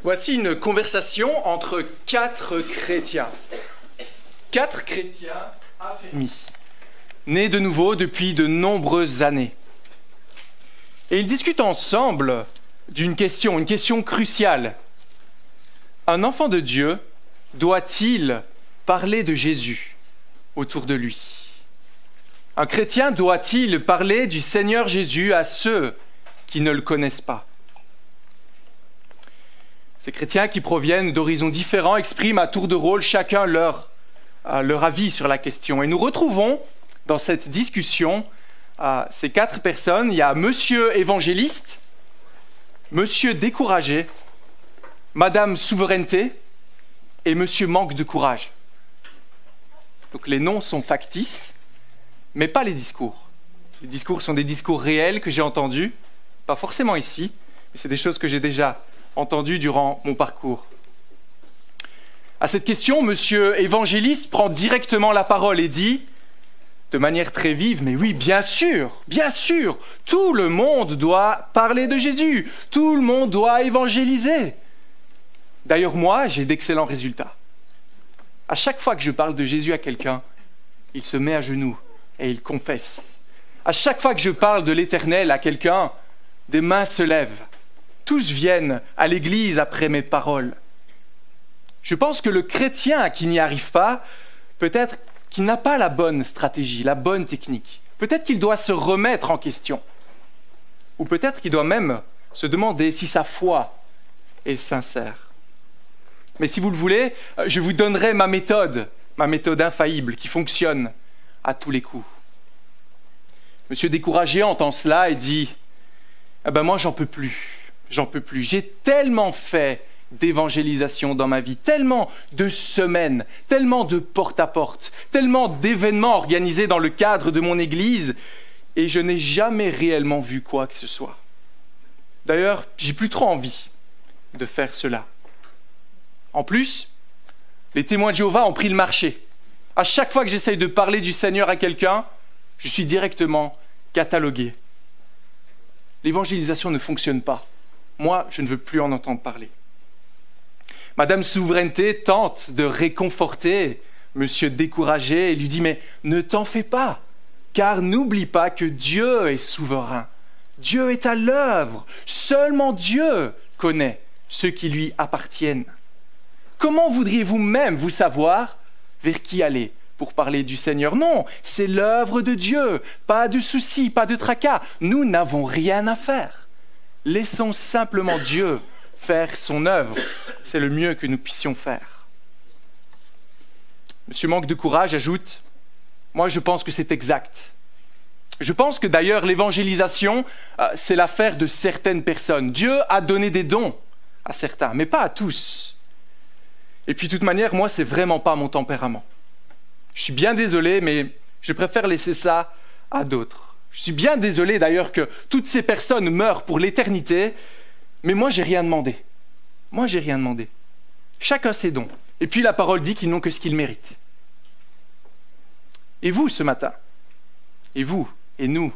Voici une conversation entre 4 chrétiens. 4 chrétiens affermis, nés de nouveau depuis de nombreuses années. Et ils discutent ensemble d'une question, une question cruciale. Un enfant de Dieu doit-il parler de Jésus autour de lui? Un chrétien doit-il parler du Seigneur Jésus à ceux qui ne le connaissent pas? Ces chrétiens qui proviennent d'horizons différents expriment à tour de rôle chacun leur avis sur la question. Et nous retrouvons dans cette discussion ces 4 personnes. Il y a Monsieur évangéliste, Monsieur découragé, Madame souveraineté et Monsieur manque de courage. Donc les noms sont factices, mais pas les discours. Les discours sont des discours réels que j'ai entendus, pas forcément ici, mais c'est des choses que j'ai déjà entendues durant mon parcours. À cette question, Monsieur évangéliste prend directement la parole et dit, de manière très vive, mais oui, bien sûr, tout le monde doit parler de Jésus, tout le monde doit évangéliser. D'ailleurs, moi, j'ai d'excellents résultats. À chaque fois que je parle de Jésus à quelqu'un, il se met à genoux et il confesse. À chaque fois que je parle de l'Éternel à quelqu'un, des mains se lèvent. Tous viennent à l'église après mes paroles. Je pense que le chrétien qui n'y arrive pas, peut-être qu'il n'a pas la bonne stratégie, la bonne technique. Peut-être qu'il doit se remettre en question. Ou peut-être qu'il doit même se demander si sa foi est sincère. Mais si vous le voulez, je vous donnerai ma méthode infaillible qui fonctionne à tous les coups. Monsieur découragé entend cela et dit « moi, j'en peux plus. J'ai tellement fait d'évangélisation dans ma vie, tellement de semaines, tellement de porte-à-porte, tellement d'événements organisés dans le cadre de mon église, et je n'ai jamais réellement vu quoi que ce soit. D'ailleurs, j'ai plus trop envie de faire cela. En plus, les témoins de Jéhovah ont pris le marché. À chaque fois que j'essaye de parler du Seigneur à quelqu'un, je suis directement catalogué. L'évangélisation ne fonctionne pas. Moi, je ne veux plus en entendre parler. Madame Souveraineté tente de réconforter Monsieur découragé et lui dit « Mais ne t'en fais pas, car n'oublie pas que Dieu est souverain. Dieu est à l'œuvre. Seulement Dieu connaît ceux qui lui appartiennent. Comment voudriez-vous même vous savoir vers qui aller pour parler du Seigneur? Non, c'est l'œuvre de Dieu. Pas de soucis, pas de tracas. Nous n'avons rien à faire. Laissons simplement Dieu faire son œuvre. C'est le mieux que nous puissions faire. » Monsieur manque de courage ajoute « Moi, je pense que c'est exact. Je pense que d'ailleurs, l'évangélisation, c'est l'affaire de certaines personnes. Dieu a donné des dons à certains, mais pas à tous. Et puis, de toute manière, moi, c'est vraiment pas mon tempérament. Je suis bien désolé, mais je préfère laisser ça à d'autres. Je suis bien désolé d'ailleurs que toutes ces personnes meurent pour l'éternité, mais moi, j'ai rien demandé. Chacun ses dons. Et puis la parole dit qu'ils n'ont que ce qu'ils méritent. Et vous, ce matin, et vous, et nous,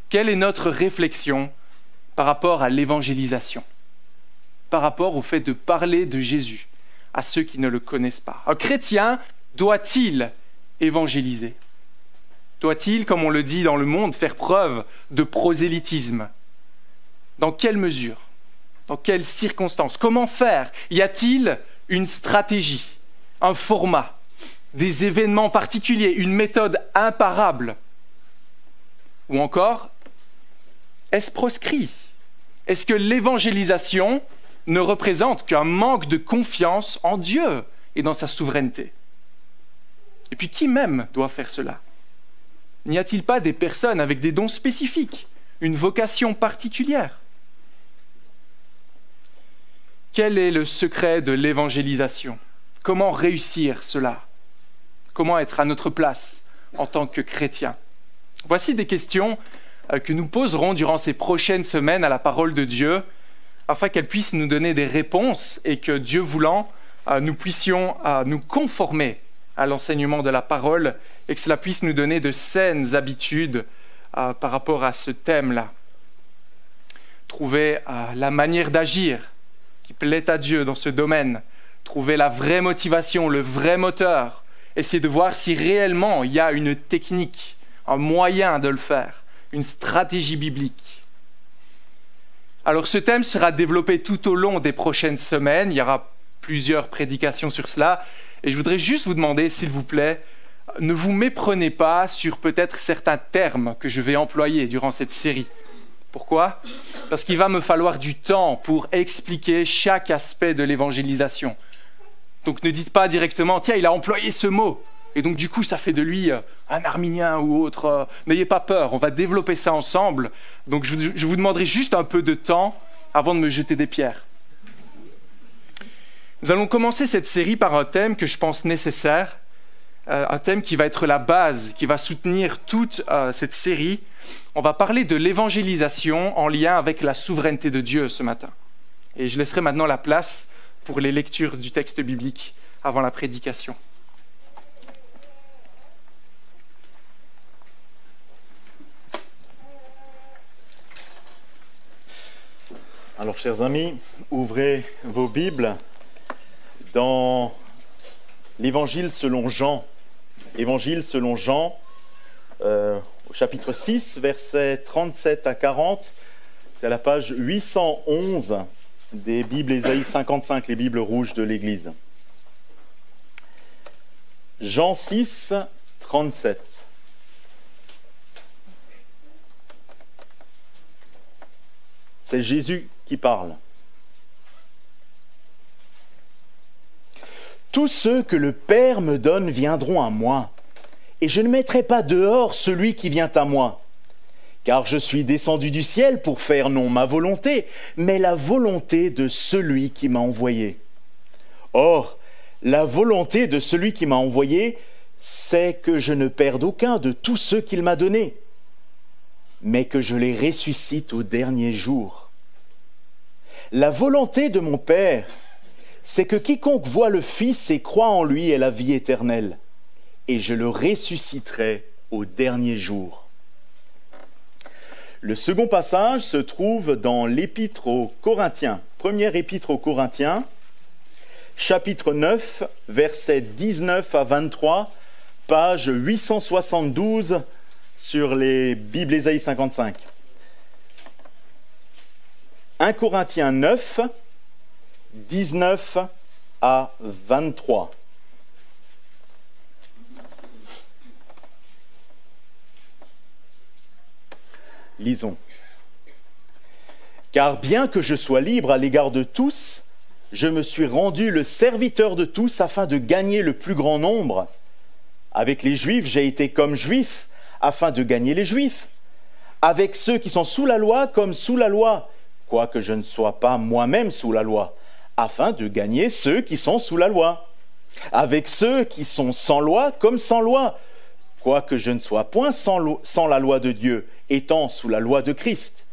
quelle est notre réflexion par rapport à l'évangélisation? Par rapport au fait de parler de Jésus à ceux qui ne le connaissent pas. Un chrétien doit-il évangéliser? Doit-il, comme on le dit dans le monde, faire preuve de prosélytisme? Dans quelle mesure? Dans quelles circonstances? Comment faire? Y a-t-il une stratégie, un format, des événements particuliers, une méthode imparable? Ou encore, est-ce proscrit? Est-ce que l'évangélisation ne représente qu'un manque de confiance en Dieu et dans sa souveraineté? Et puis qui même doit faire cela? N'y a-t-il pas des personnes avec des dons spécifiques, une vocation particulière? Quel est le secret de l'évangélisation? Comment réussir cela? Comment être à notre place en tant que chrétien? Voici des questions que nous poserons durant ces prochaines semaines à la parole de Dieu, afin qu'elle puisse nous donner des réponses et que, Dieu voulant, nous puissions nous conformer à l'enseignement de la parole et que cela puisse nous donner de saines habitudes par rapport à ce thème-là. Trouver la manière d'agir qui plaît à Dieu dans ce domaine, trouver la vraie motivation, le vrai moteur, essayer de voir si réellement il y a une technique, un moyen de le faire, une stratégie biblique. Alors ce thème sera développé tout au long des prochaines semaines, il y aura plusieurs prédications sur cela, et je voudrais juste vous demander, s'il vous plaît, ne vous méprenez pas sur peut-être certains termes que je vais employer durant cette série. Pourquoi ? Parce qu'il va me falloir du temps pour expliquer chaque aspect de l'évangélisation. Donc ne dites pas directement, tiens, il a employé ce mot, et donc du coup ça fait de lui un arminien ou autre. N'ayez pas peur, on va développer ça ensemble. Donc je vous demanderai juste un peu de temps avant de me jeter des pierres. Nous allons commencer cette série par un thème que je pense nécessaire, un thème qui va être la base, qui va soutenir toute cette série. On va parler de l'évangélisation en lien avec la souveraineté de Dieu ce matin. Et je laisserai maintenant la place pour les lectures du texte biblique avant la prédication. Alors, chers amis, ouvrez vos Bibles dans l'Évangile selon Jean. Évangile selon Jean, au chapitre 6, versets 37 à 40. C'est à la page 811 des Bibles Ésaïe 55, les Bibles rouges de l'Église. Jean 6, 37. C'est Jésus qui parle. Tous ceux que le Père me donne viendront à moi, et je ne mettrai pas dehors celui qui vient à moi. Car je suis descendu du ciel pour faire non ma volonté, mais la volonté de celui qui m'a envoyé. Or, la volonté de celui qui m'a envoyé, c'est que je ne perde aucun de tous ceux qu'il m'a donnés, mais que je les ressuscite au dernier jour. La volonté de mon Père, c'est que quiconque voit le Fils et croit en lui ait la vie éternelle, et je le ressusciterai au dernier jour. Le second passage se trouve dans l'Épître aux Corinthiens, première Épître aux Corinthiens, chapitre 9, versets 19 à 23, page 872 sur les Bibles Ésaïe 55. 1 Corinthiens 9, 19 à 23. Lisons. Car bien que je sois libre à l'égard de tous, je me suis rendu le serviteur de tous afin de gagner le plus grand nombre. Avec les Juifs, j'ai été comme Juif afin de gagner les Juifs. Avec ceux qui sont sous la loi comme sous la loi, quoique je ne sois pas moi-même sous la loi, afin de gagner ceux qui sont sous la loi. Avec ceux qui sont sans loi comme sans loi, quoique je ne sois point sans la loi de Dieu, étant sous la loi de Christ,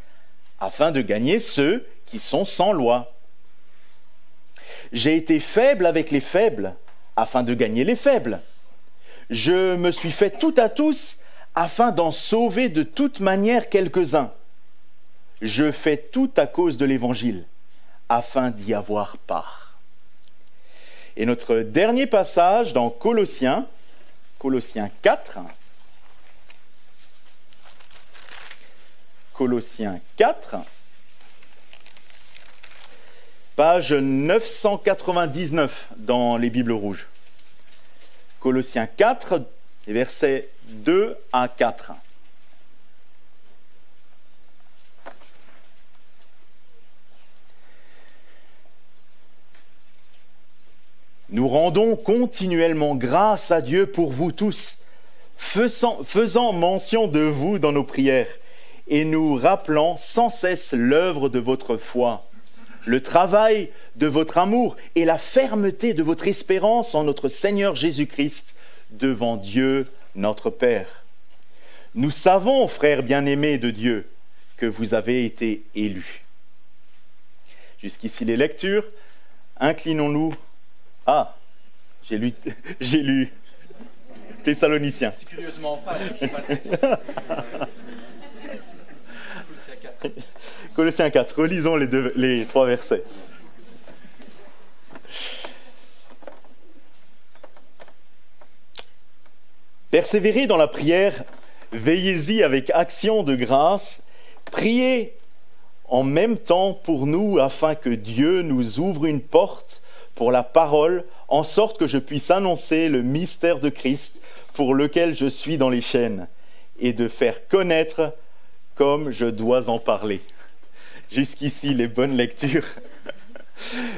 afin de gagner ceux qui sont sans loi. J'ai été faible avec les faibles, afin de gagner les faibles. Je me suis fait tout à tous, afin d'en sauver de toute manière quelques-uns. Je fais tout à cause de l'Évangile, afin d'y avoir part. Et notre dernier passage dans Colossiens 4, Colossiens 4, page 999 dans les Bibles rouges. Colossiens 4, versets 2 à 4. Nous rendons continuellement grâce à Dieu pour vous tous, faisant mention de vous dans nos prières, et nous rappelant sans cesse l'œuvre de votre foi, le travail de votre amour et la fermeté de votre espérance en notre Seigneur Jésus-Christ devant Dieu notre Père. Nous savons, frères bien-aimés de Dieu, que vous avez été élus. Jusqu'ici les lectures, inclinons-nous. Ah, j'ai lu Thessaloniciens. C'est curieusement en face, c'est pas le texte. Colossiens 4, relisons les 3 versets. Persévérez dans la prière, veillez-y avec action de grâce, priez en même temps pour nous afin que Dieu nous ouvre une porte pour la parole, en sorte que je puisse annoncer le mystère de Christ pour lequel je suis dans les chaînes, et de faire connaître comme je dois en parler. Jusqu'ici, les bonnes lectures.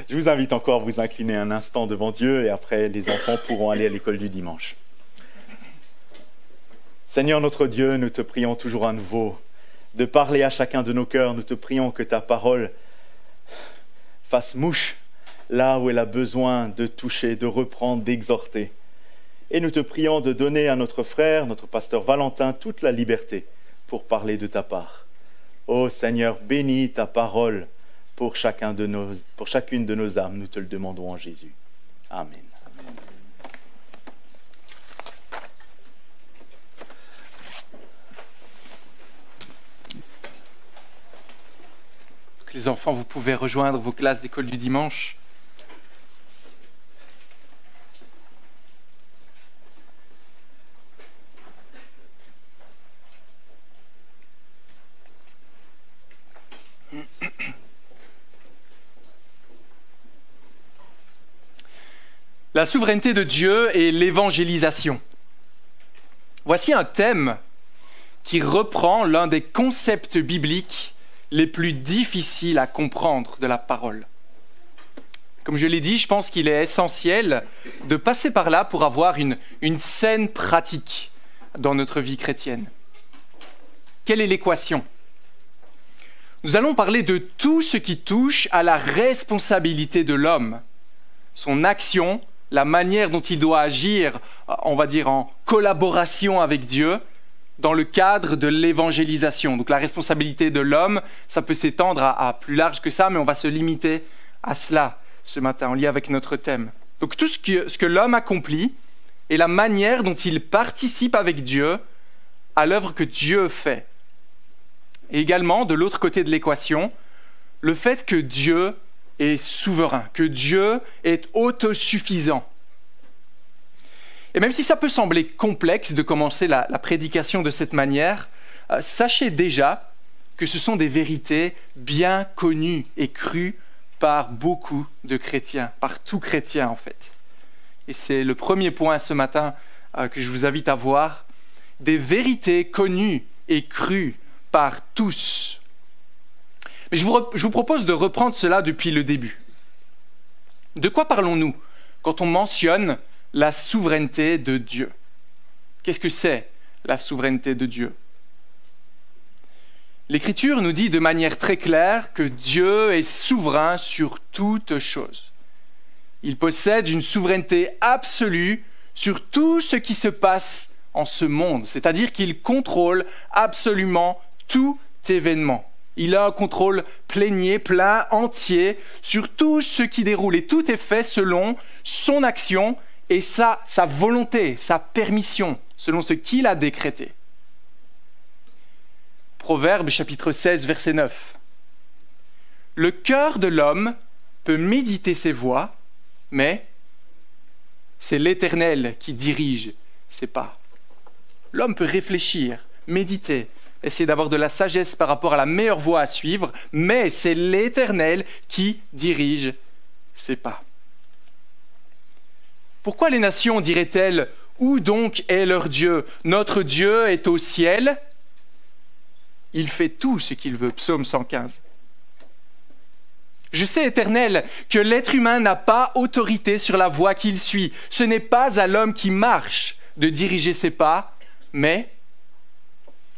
Je vous invite encore à vous incliner un instant devant Dieu, et après, les enfants pourront aller à l'école du dimanche. Seigneur notre Dieu, nous te prions toujours à nouveau de parler à chacun de nos cœurs. Nous te prions que ta parole fasse mouche là où elle a besoin de toucher, de reprendre, d'exhorter. Et nous te prions de donner à notre frère, notre pasteur Valentin, toute la liberté pour parler de ta part. Ô Seigneur, bénis ta parole pour chacune de nos âmes. Nous te le demandons en Jésus. Amen. Les enfants, vous pouvez rejoindre vos classes d'école du dimanche. La souveraineté de Dieu et l'évangélisation. Voici un thème qui reprend l'un des concepts bibliques les plus difficiles à comprendre de la parole. Comme je l'ai dit, je pense qu'il est essentiel de passer par là pour avoir une saine pratique dans notre vie chrétienne. Quelle est l'équation ? Nous allons parler de tout ce qui touche à la responsabilité de l'homme, son action, la manière dont il doit agir, on va dire en collaboration avec Dieu, dans le cadre de l'évangélisation. Donc la responsabilité de l'homme, ça peut s'étendre à plus large que ça, mais on va se limiter à cela ce matin, en lien avec notre thème. Donc tout ce que l'homme accomplit et la manière dont il participe avec Dieu à l'œuvre que Dieu fait. Et également, de l'autre côté de l'équation, le fait que Dieu est souverain, que Dieu est autosuffisant. Et même si ça peut sembler complexe de commencer la prédication de cette manière, sachez déjà que ce sont des vérités bien connues et crues par beaucoup de chrétiens, par tout chrétien en fait. Et c'est le premier point ce matin que je vous invite à voir, des vérités connues et crues par tous. Mais je vous propose de reprendre cela depuis le début. De quoi parlons-nous quand on mentionne la souveraineté de Dieu? Qu'est-ce que c'est la souveraineté de Dieu? L'Écriture nous dit de manière très claire que Dieu est souverain sur toutes choses. Il possède une souveraineté absolue sur tout ce qui se passe en ce monde, c'est-à-dire qu'il contrôle absolument tout événement. Il a un contrôle plein, entier sur tout ce qui déroule et tout est fait selon son action et sa volonté, sa permission, selon ce qu'il a décrété. Proverbe chapitre 16, verset 9. Le cœur de l'homme peut méditer ses voies, mais c'est l'Éternel qui dirige ses pas. L'homme peut réfléchir, méditer, essayer d'avoir de la sagesse par rapport à la meilleure voie à suivre, mais c'est l'Éternel qui dirige ses pas. Pourquoi les nations diraient-elles « Où donc est leur Dieu ? Notre Dieu est au ciel. Il fait tout ce qu'il veut. » Psaume 115. Je sais, Éternel, que l'être humain n'a pas autorité sur la voie qu'il suit. Ce n'est pas à l'homme qui marche de diriger ses pas, mais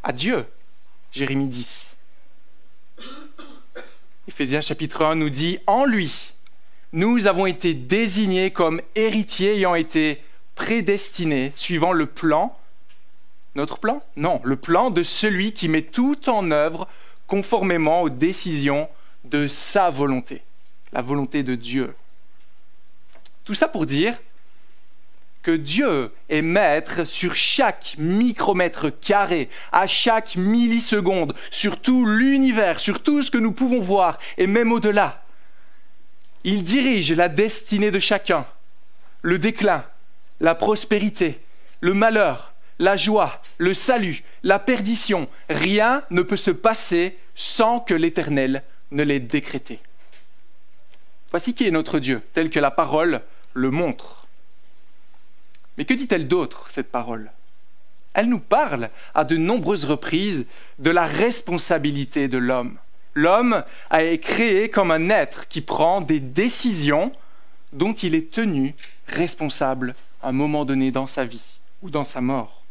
à Dieu. Jérémie 10. Éphésiens chapitre 1 nous dit « En lui, nous avons été désignés comme héritiers ayant été prédestinés suivant le plan. » Notre plan ? Non, le plan de celui qui met tout en œuvre conformément aux décisions de sa volonté, la volonté de Dieu. Tout ça pour dire que Dieu est maître sur chaque micromètre carré, à chaque milliseconde, sur tout l'univers, sur tout ce que nous pouvons voir, et même au-delà. Il dirige la destinée de chacun, le déclin, la prospérité, le malheur, la joie, le salut, la perdition, rien ne peut se passer sans que l'Éternel ne l'ait décrété. Voici qui est notre Dieu, tel que la parole le montre. Mais que dit-elle d'autre, cette parole ? Elle nous parle à de nombreuses reprises de la responsabilité de l'homme. L'homme a été créé comme un être qui prend des décisions dont il est tenu responsable à un moment donné dans sa vie ou dans sa mort.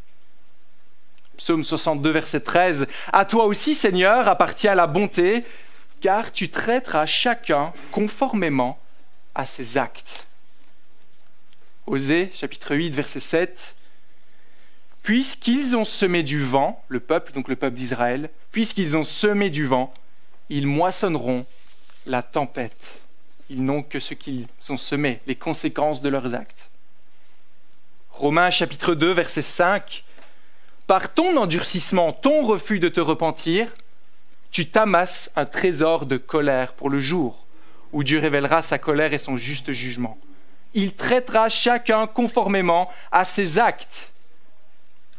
Psaume 62, verset 13. « À toi aussi, Seigneur, appartient la bonté, car tu traiteras chacun conformément à ses actes. » Osée, chapitre 8, verset 7. « Puisqu'ils ont semé du vent, le peuple, donc le peuple d'Israël, puisqu'ils ont semé du vent, ils moissonneront la tempête. » Ils n'ont que ce qu'ils ont semé, les conséquences de leurs actes. Romains chapitre 2, verset 5. « Par ton endurcissement, ton refus de te repentir, tu t'amasses un trésor de colère pour le jour où Dieu révélera sa colère et son juste jugement. Il traitera chacun conformément à ses actes.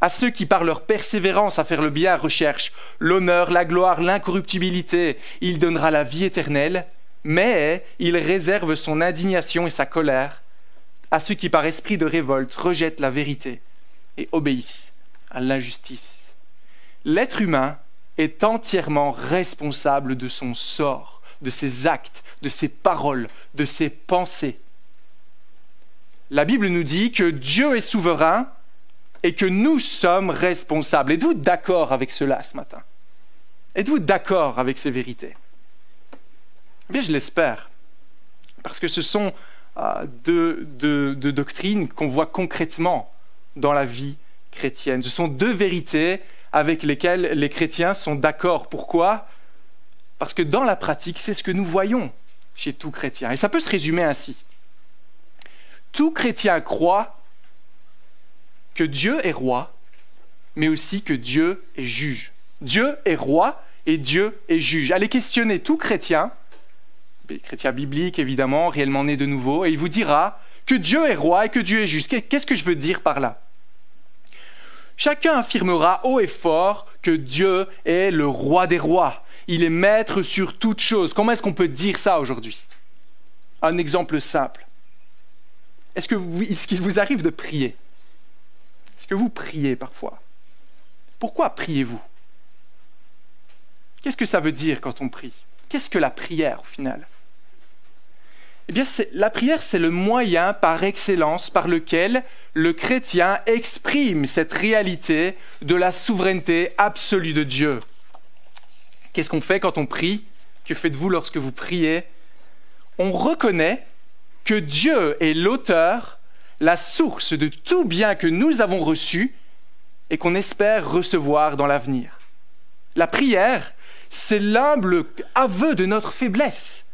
À ceux qui, par leur persévérance à faire le bien, recherchent l'honneur, la gloire, l'incorruptibilité, il donnera la vie éternelle. Mais il réserve son indignation et sa colère à ceux qui, par esprit de révolte, rejettent la vérité et obéissent à l'injustice. L'être humain est entièrement responsable de son sort, de ses actes, de ses paroles, de ses pensées. La Bible nous dit que Dieu est souverain et que nous sommes responsables. Êtes-vous d'accord avec cela ce matin ? Êtes-vous d'accord avec ces vérités ? Eh bien, je l'espère, parce que ce sont deux doctrines qu'on voit concrètement dans la vie chrétienne. Ce sont deux vérités avec lesquelles les chrétiens sont d'accord. Pourquoi ? Parce que dans la pratique, c'est ce que nous voyons chez tout chrétien. Et ça peut se résumer ainsi. Tout chrétien croit que Dieu est roi, mais aussi que Dieu est juge. Dieu est roi et Dieu est juge. Allez questionner tout chrétien biblique évidemment, réellement né de nouveau, et il vous dira que Dieu est roi et que Dieu est juste. Qu'est-ce que je veux dire par là ? Chacun affirmera haut et fort que Dieu est le roi des rois. Il est maître sur toutes choses. Comment est-ce qu'on peut dire ça aujourd'hui ? Un exemple simple. Est-ce qu'il vous arrive de prier ? Est-ce que vous priez parfois ? Pourquoi priez-vous ? Qu'est-ce que ça veut dire quand on prie ? Qu'est-ce que la prière au final ? Eh bien, la prière, c'est le moyen par excellence par lequel le chrétien exprime cette réalité de la souveraineté absolue de Dieu. Qu'est-ce qu'on fait quand on prie ? Que faites-vous lorsque vous priez ? On reconnaît que Dieu est l'auteur, la source de tout bien que nous avons reçu et qu'on espère recevoir dans l'avenir. La prière, c'est l'humble aveu de notre faiblesse.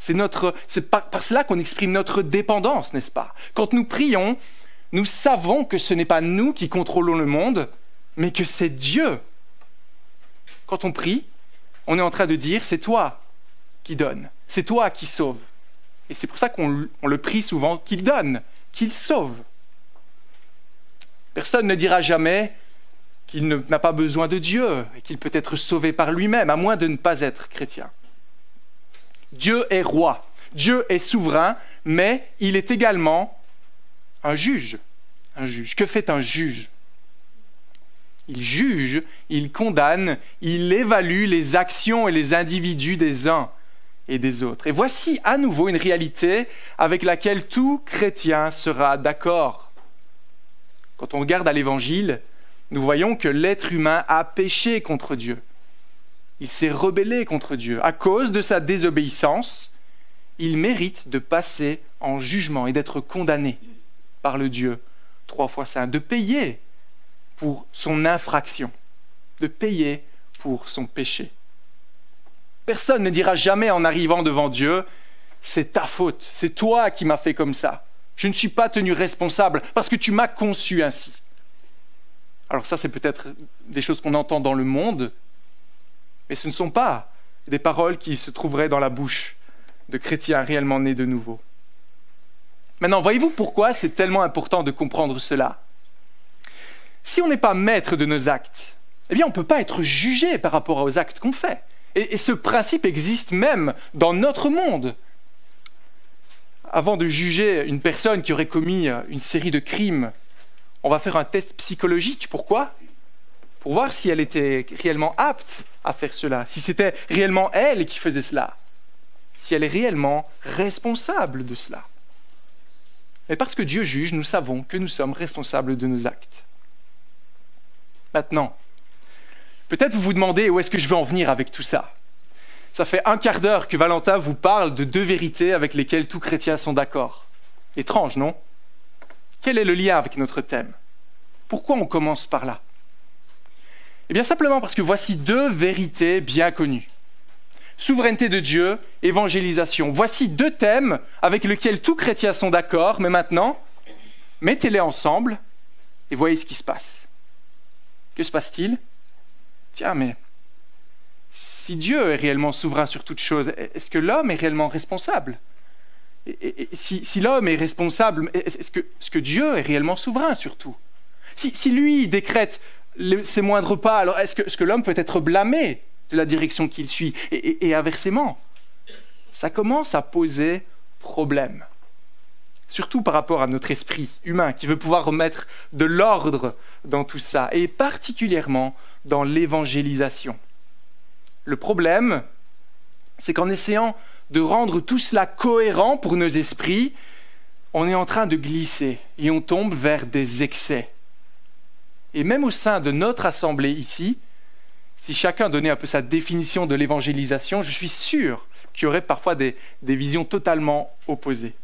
C'est par cela qu'on exprime notre dépendance, n'est-ce pas ? Quand nous prions, nous savons que ce n'est pas nous qui contrôlons le monde, mais que c'est Dieu. Quand on prie, on est en train de dire, c'est toi qui donnes, c'est toi qui sauves. Et c'est pour ça qu'on le prie souvent, qu'il donne, qu'il sauve. Personne ne dira jamais qu'il n'a pas besoin de Dieu et qu'il peut être sauvé par lui-même, à moins de ne pas être chrétien. Dieu est roi, Dieu est souverain, mais il est également un juge. Un juge. Que fait un juge ? Il juge, il condamne, il évalue les actions et les individus des uns et des autres. Et voici à nouveau une réalité avec laquelle tout chrétien sera d'accord. Quand on regarde à l'Évangile, nous voyons que l'être humain a péché contre Dieu. Il s'est rebellé contre Dieu. À cause de sa désobéissance, il mérite de passer en jugement et d'être condamné par le Dieu 3 fois saint, de payer pour son infraction, de payer pour son péché. Personne ne dira jamais en arrivant devant Dieu « c'est ta faute, c'est toi qui m'as fait comme ça. Je ne suis pas tenu responsable parce que tu m'as conçu ainsi. » Alors ça, c'est peut-être des choses qu'on entend dans le monde, mais ce ne sont pas des paroles qui se trouveraient dans la bouche de chrétiens réellement nés de nouveau. Maintenant, voyez-vous pourquoi c'est tellement important de comprendre cela ? si on n'est pas maître de nos actes, eh bien on ne peut pas être jugé par rapport aux actes qu'on fait. Et ce principe existe même dans notre monde. Avant de juger une personne qui aurait commis une série de crimes, on va faire un test psychologique. Pourquoi ? Pour voir si elle était réellement apte à faire cela, si c'était réellement elle qui faisait cela, si elle est réellement responsable de cela. Mais parce que Dieu juge, nous savons que nous sommes responsables de nos actes. Maintenant, peut-être vous vous demandez où est-ce que je veux en venir avec tout ça. Ça fait un quart d'heure que Valentin vous parle de deux vérités avec lesquelles tous chrétiens sont d'accord. Étrange, non ? Quel est le lien avec notre thème ? Pourquoi on commence par là ? Eh bien simplement parce que voici deux vérités bien connues. Souveraineté de Dieu, évangélisation. Voici deux thèmes avec lesquels tous chrétiens sont d'accord, mais maintenant, mettez-les ensemble et voyez ce qui se passe. Que se passe-t-il ? Tiens, mais si Dieu est réellement souverain sur toute chose, est-ce que l'homme est réellement responsable ? Et si l'homme est responsable, est-ce que Dieu est réellement souverain sur tout ? Si lui décrète ses moindres pas, alors est-ce que l'homme peut être blâmé de la direction qu'il suit ? Et inversement, ça commence à poser problème. Surtout par rapport à notre esprit humain qui veut pouvoir remettre de l'ordre dans tout ça, et particulièrement dans l'évangélisation. Le problème, c'est qu'en essayant de rendre tout cela cohérent pour nos esprits, on est en train de glisser et on tombe vers des excès. Et même au sein de notre assemblée ici, si chacun donnait un peu sa définition de l'évangélisation, je suis sûr qu'il y aurait parfois des visions totalement opposées.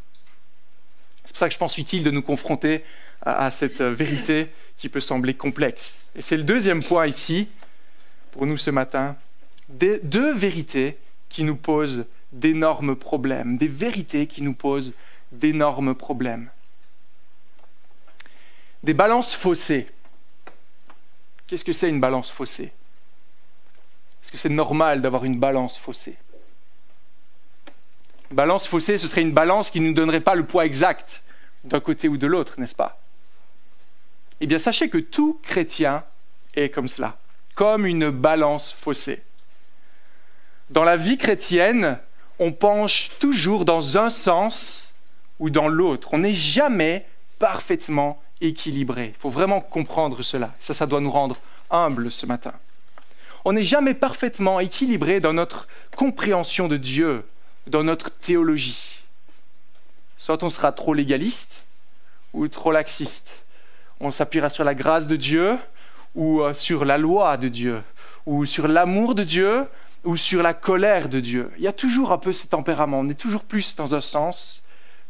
C'est pour ça que je pense utile de nous confronter à cette vérité qui peut sembler complexe. Et c'est le deuxième point ici, pour nous ce matin, deux vérités qui nous posent d'énormes problèmes, des vérités qui nous posent d'énormes problèmes. Des balances faussées. Qu'est-ce que c'est une balance faussée ? Est-ce que c'est normal d'avoir une balance faussée ? Une balance faussée, ce serait une balance qui ne nous donnerait pas le poids exact d'un côté ou de l'autre, n'est-ce pas ? Eh bien, sachez que tout chrétien est comme cela, comme une balance faussée. Dans la vie chrétienne, on penche toujours dans un sens ou dans l'autre. On n'est jamais parfaitement équilibré. Il faut vraiment comprendre cela. Ça doit nous rendre humbles ce matin. On n'est jamais parfaitement équilibré dans notre compréhension de Dieu, dans notre théologie. Soit on sera trop légaliste ou trop laxiste. On s'appuiera sur la grâce de Dieu ou sur la loi de Dieu ou sur l'amour de Dieu ou sur la colère de Dieu. Il y a toujours un peu ce tempérament. On est toujours plus dans un sens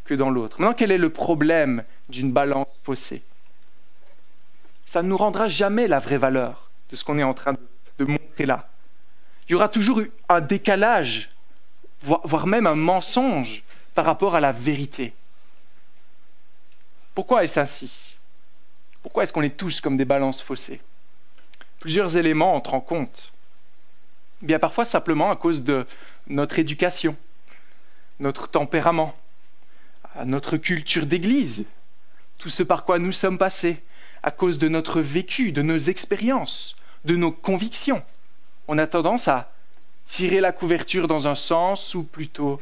que dans l'autre. Maintenant, quel est le problème d'une balance faussée ? Ça ne nous rendra jamais la vraie valeur de ce qu'on est en train de montrer là. Il y aura toujours un décalage, voire même un mensonge par rapport à la vérité. Pourquoi est-ce ainsi ? Pourquoi est-ce qu'on est tous comme des balances faussées ? Plusieurs éléments entrent en compte. Bien parfois simplement à cause de notre éducation, notre tempérament, notre culture d'église, tout ce par quoi nous sommes passés, à cause de notre vécu, de nos expériences, de nos convictions. On a tendance à tirer la couverture dans un sens ou plutôt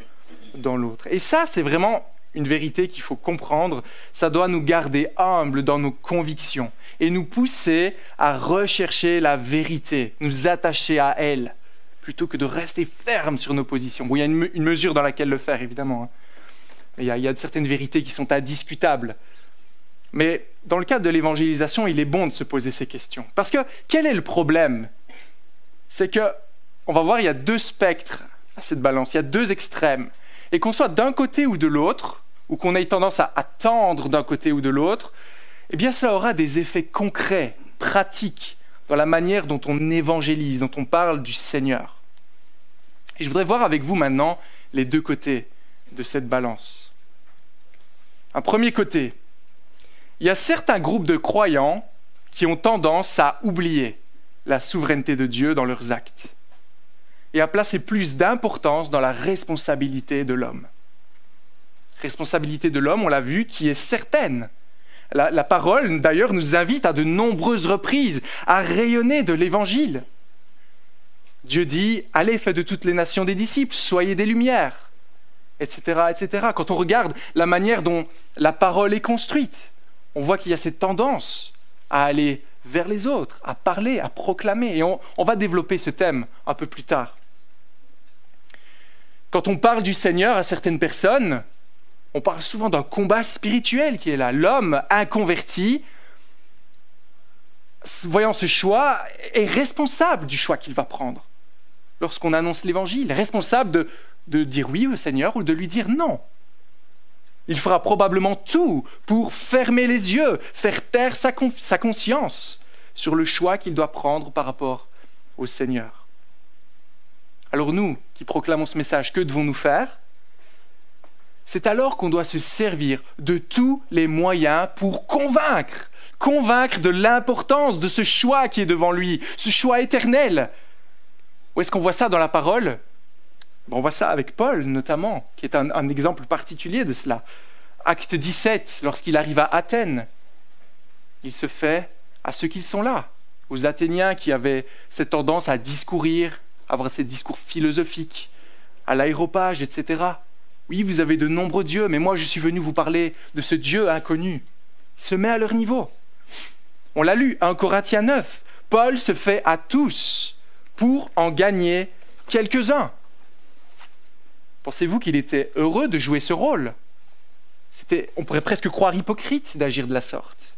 dans l'autre. Et ça, c'est vraiment une vérité qu'il faut comprendre. Ça doit nous garder humbles dans nos convictions et nous pousser à rechercher la vérité, nous attacher à elle, plutôt que de rester fermes sur nos positions. Bon, il y a une mesure dans laquelle le faire, évidemment. Il y a certaines vérités qui sont indiscutables. Mais dans le cadre de l'évangélisation, il est bon de se poser ces questions. Parce que quel est le problème ? C'est que, on va voir, il y a deux spectres à cette balance, il y a deux extrêmes. Et qu'on soit d'un côté ou de l'autre, ou qu'on ait tendance à tendre d'un côté ou de l'autre, eh bien ça aura des effets concrets, pratiques, dans la manière dont on évangélise, dont on parle du Seigneur. Et je voudrais voir avec vous maintenant les deux côtés de cette balance. Un premier côté, il y a certains groupes de croyants qui ont tendance à oublier la souveraineté de Dieu dans leurs actes et à placer plus d'importance dans la responsabilité de l'homme. Responsabilité de l'homme, on l'a vu, qui est certaine, La parole, d'ailleurs, nous invite à de nombreuses reprises à rayonner de l'Évangile. Dieu dit « Allez, faites de toutes les nations des disciples, soyez des lumières », etc., etc. Quand on regarde la manière dont la parole est construite, on voit qu'il y a cette tendance à aller vers les autres, à parler, à proclamer. Et on va développer ce thème un peu plus tard. Quand on parle du Seigneur à certaines personnes, on parle souvent d'un combat spirituel qui est là. L'homme inconverti, voyant ce choix, est responsable du choix qu'il va prendre. Lorsqu'on annonce l'Évangile, responsable de dire oui au Seigneur ou de lui dire non. Il fera probablement tout pour fermer les yeux, faire taire sa conscience sur le choix qu'il doit prendre par rapport au Seigneur. Alors nous, qui proclamons ce message, que devons-nous faire ? C'est alors qu'on doit se servir de tous les moyens pour convaincre de l'importance de ce choix qui est devant lui, ce choix éternel. Où est-ce qu'on voit ça dans la parole ? On voit ça avec Paul, notamment, qui est un exemple particulier de cela. Acte 17, lorsqu'il arrive à Athènes, il se fait à ceux qui sont là, aux Athéniens qui avaient cette tendance à discourir, avoir ces discours philosophiques, à l'aéropage, etc. Oui, vous avez de nombreux dieux, mais moi je suis venu vous parler de ce Dieu inconnu. Il se met à leur niveau. On l'a lu, 1 Corinthiens 9. Paul se fait à tous pour en gagner quelques-uns. Pensez-vous qu'il était heureux de jouer ce rôle ? On pourrait presque croire hypocrite d'agir de la sorte.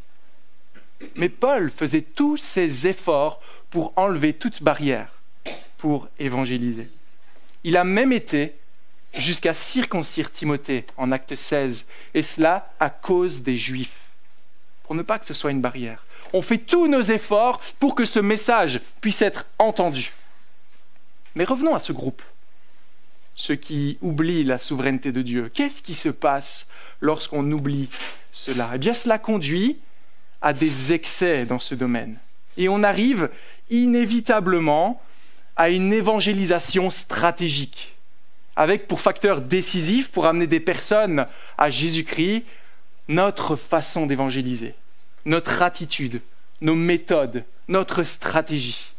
Mais Paul faisait tous ses efforts pour enlever toute barrière, pour évangéliser. Il a même été jusqu'à circoncire Timothée en Acte 16, et cela à cause des Juifs, pour ne pas que ce soit une barrière. On fait tous nos efforts pour que ce message puisse être entendu. Mais revenons à ce groupe. Ceux qui oublient la souveraineté de Dieu. Qu'est-ce qui se passe lorsqu'on oublie cela ? Eh bien, cela conduit à des excès dans ce domaine. Et on arrive inévitablement à une évangélisation stratégique, avec pour facteur décisif, pour amener des personnes à Jésus-Christ, notre façon d'évangéliser, notre attitude, nos méthodes, notre stratégie.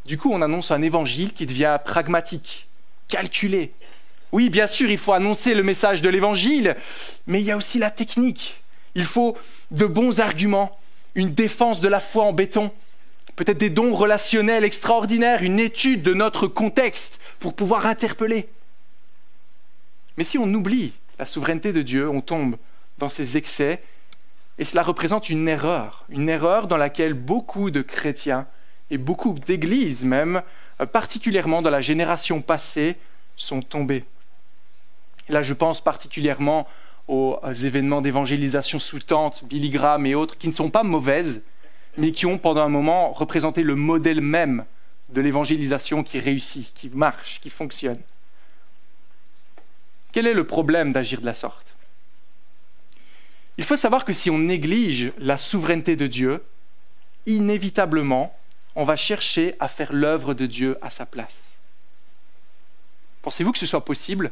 Du coup, on annonce un évangile qui devient pragmatique, calculé. Oui, bien sûr, il faut annoncer le message de l'évangile, mais il y a aussi la technique. Il faut de bons arguments, une défense de la foi en béton, peut-être des dons relationnels extraordinaires, une étude de notre contexte pour pouvoir interpeller. Mais si on oublie la souveraineté de Dieu, on tombe dans ces excès, et cela représente une erreur dans laquelle beaucoup de chrétiens et beaucoup d'églises même, particulièrement dans la génération passée, sont tombés. Et là, je pense particulièrement aux événements d'évangélisation sous tente, Billy Graham et autres, qui ne sont pas mauvaises, mais qui ont pendant un moment représenté le modèle même de l'évangélisation qui réussit, qui marche, qui fonctionne. Quel est le problème d'agir de la sorte ? Il faut savoir que si on néglige la souveraineté de Dieu, inévitablement, on va chercher à faire l'œuvre de Dieu à sa place. Pensez-vous que ce soit possible ?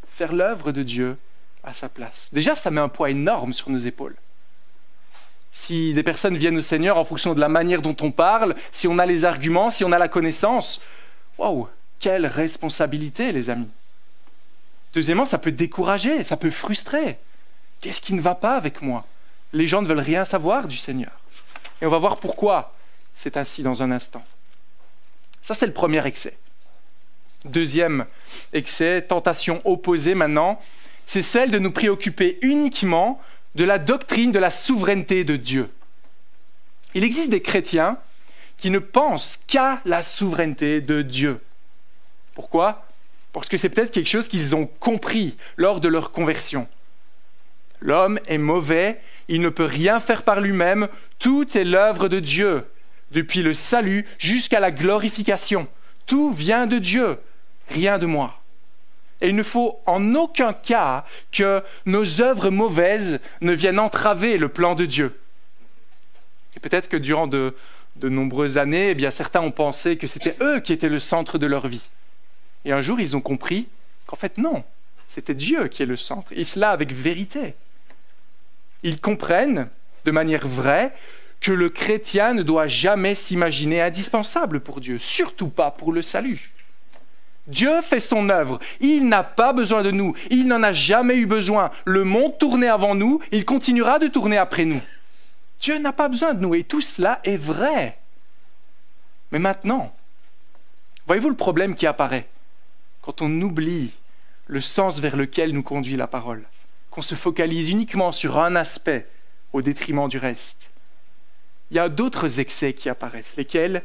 Faire l'œuvre de Dieu à sa place. Déjà, ça met un poids énorme sur nos épaules. Si des personnes viennent au Seigneur en fonction de la manière dont on parle, si on a les arguments, si on a la connaissance, waouh, quelle responsabilité, les amis. Deuxièmement, ça peut décourager, ça peut frustrer. Qu'est-ce qui ne va pas avec moi ? Les gens ne veulent rien savoir du Seigneur. Et on va voir pourquoi c'est ainsi dans un instant. Ça, c'est le premier excès. Deuxième excès, tentation opposée maintenant, c'est celle de nous préoccuper uniquement de la doctrine de la souveraineté de Dieu. Il existe des chrétiens qui ne pensent qu'à la souveraineté de Dieu. Pourquoi ? Parce que c'est peut-être quelque chose qu'ils ont compris lors de leur conversion. L'homme est mauvais, il ne peut rien faire par lui-même, tout est l'œuvre de Dieu, depuis le salut jusqu'à la glorification. Tout vient de Dieu, rien de moi. Et il ne faut en aucun cas que nos œuvres mauvaises ne viennent entraver le plan de Dieu. Et peut-être que durant de nombreuses années, eh bien, certains ont pensé que c'était eux qui étaient le centre de leur vie. Et un jour, ils ont compris qu'en fait, non, c'était Dieu qui est le centre. Et cela avec vérité. Ils comprennent de manière vraie que le chrétien ne doit jamais s'imaginer indispensable pour Dieu, surtout pas pour le salut. Dieu fait son œuvre, il n'a pas besoin de nous, il n'en a jamais eu besoin. Le monde tournait avant nous, il continuera de tourner après nous. Dieu n'a pas besoin de nous et tout cela est vrai. Mais maintenant, voyez-vous le problème qui apparaît quand on oublie le sens vers lequel nous conduit la parole, qu'on se focalise uniquement sur un aspect au détriment du reste. Il y a d'autres excès qui apparaissent, lesquels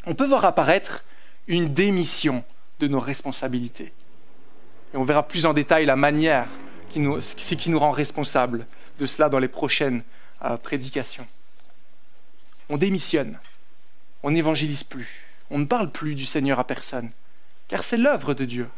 on peut voir apparaître une démission de nos responsabilités. Et on verra plus en détail la manière ce qui nous rend responsables de cela dans les prochaines prédications. On démissionne, on n'évangélise plus, on ne parle plus du Seigneur à personne, car c'est l'œuvre de Dieu.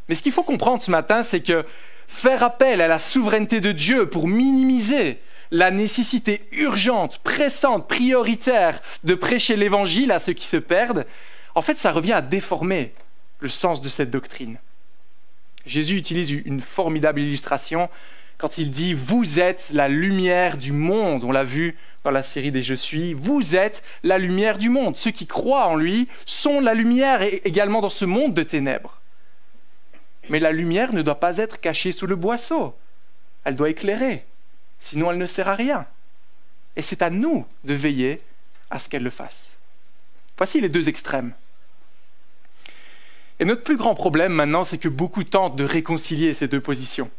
Mais ce qu'il faut comprendre ce matin, c'est que faire appel à la souveraineté de Dieu pour minimiser la nécessité urgente, pressante, prioritaire de prêcher l'évangile à ceux qui se perdent, en fait, ça revient à déformer le sens de cette doctrine. Jésus utilise une formidable illustration quand il dit « Vous êtes la lumière du monde ». On l'a vu dans la série des « Je suis ». Vous êtes la lumière du monde. Ceux qui croient en lui sont la lumière également dans ce monde de ténèbres. Mais la lumière ne doit pas être cachée sous le boisseau. Elle doit éclairer. Sinon, elle ne sert à rien. Et c'est à nous de veiller à ce qu'elle le fasse. Voici les deux extrêmes. Et notre plus grand problème maintenant, c'est que beaucoup tentent de réconcilier ces deux positions.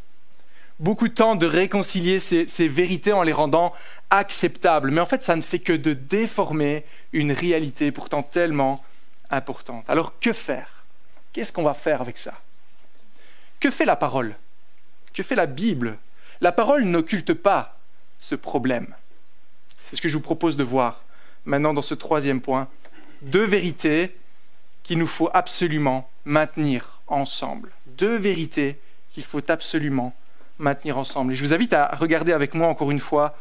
Beaucoup tentent de réconcilier ces vérités en les rendant acceptables. Mais en fait, ça ne fait que de déformer une réalité pourtant tellement importante. Alors, que faire? Qu'est-ce qu'on va faire avec ça? Que fait la parole? Que fait la Bible? La parole n'occulte pas ce problème. C'est ce que je vous propose de voir maintenant dans ce troisième point. Deux vérités qu'il nous faut absolument maintenir ensemble. Deux vérités qu'il faut absolument maintenir ensemble. Et je vous invite à regarder avec moi encore une fois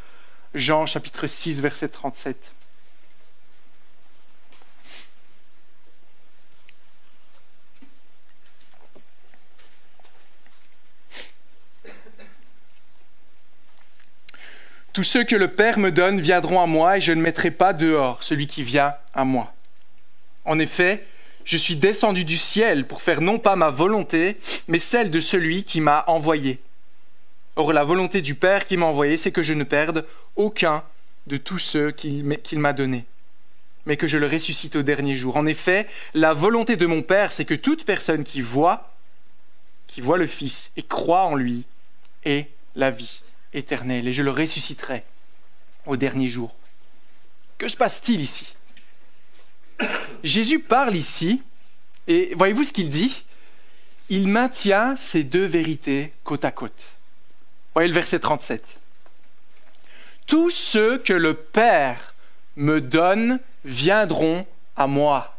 Jean chapitre 6, verset 37. Tous ceux que le Père me donne viendront à moi et je ne mettrai pas dehors celui qui vient à moi. En effet, je suis descendu du ciel pour faire non pas ma volonté, mais celle de celui qui m'a envoyé. Or, la volonté du Père qui m'a envoyé, c'est que je ne perde aucun de tous ceux qu'il m'a donnés, mais que je le ressuscite au dernier jour. En effet, la volonté de mon Père, c'est que toute personne qui voit le Fils et croit en lui ait la vie éternelle, et je le ressusciterai au dernier jour. Que se passe-t-il ici? Jésus parle ici, et voyez-vous ce qu'il dit? Il maintient ces deux vérités côte à côte. Voyez le verset 37. Tous ceux que le Père me donne viendront à moi.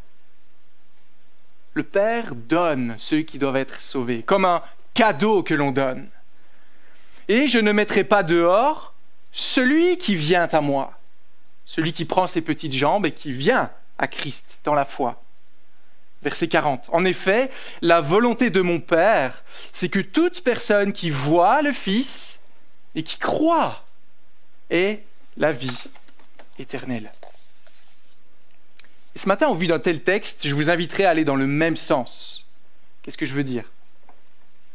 Le Père donne ceux qui doivent être sauvés, comme un cadeau que l'on donne. Et je ne mettrai pas dehors celui qui vient à moi, celui qui prend ses petites jambes et qui vient à Christ dans la foi. Verset 40. En effet, la volonté de mon Père, c'est que toute personne qui voit le Fils et qui croit ait la vie éternelle. Et ce matin, au vu d'un tel texte, je vous inviterai à aller dans le même sens. Qu'est-ce que je veux dire?